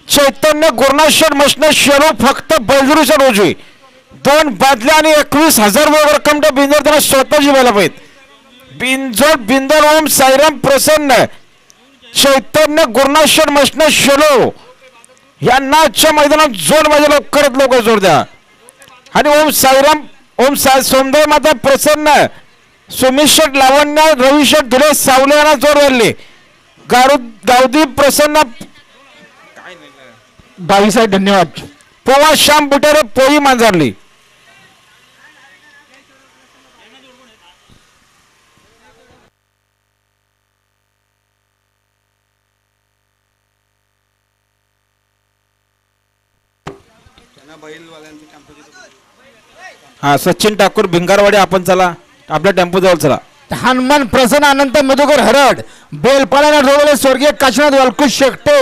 चैतन्य Gurunath Masne shallow फक्त बैलजुरीच्या रोजी 2 बादल्या आणि 21,000 रक्कम बिंदर त्यांना स्वतःची व्हायला पाहिजे। बिनजोड बिंदर ओम साईराम प्रसन्न चैतन्य गुरुनाथ मसने शेलो यांना आजच्या मैदानात जोड माझ्या लवकरात लवकर जोड द्या। आणि ओम साईराम ओम सौंदर्य माता प्रसन्न सुमित शेठ लावण्य रवी शेठ धुले सावले यांना जोड राहिले। गावदी प्रसन्न बाई साहेब धन्यवाद। पोवा श्याम बुटारे पोई मांजरली। हा सचिन ठाकूर भिंगारवाडी आपण चला आपल्या टेम्पो जवळ चला। हनुमान प्रसन्न अनंत मधुकर हरड बेलपाड्याला रोवले स्वर्गीय काशीनाथ वालकुश शेकटे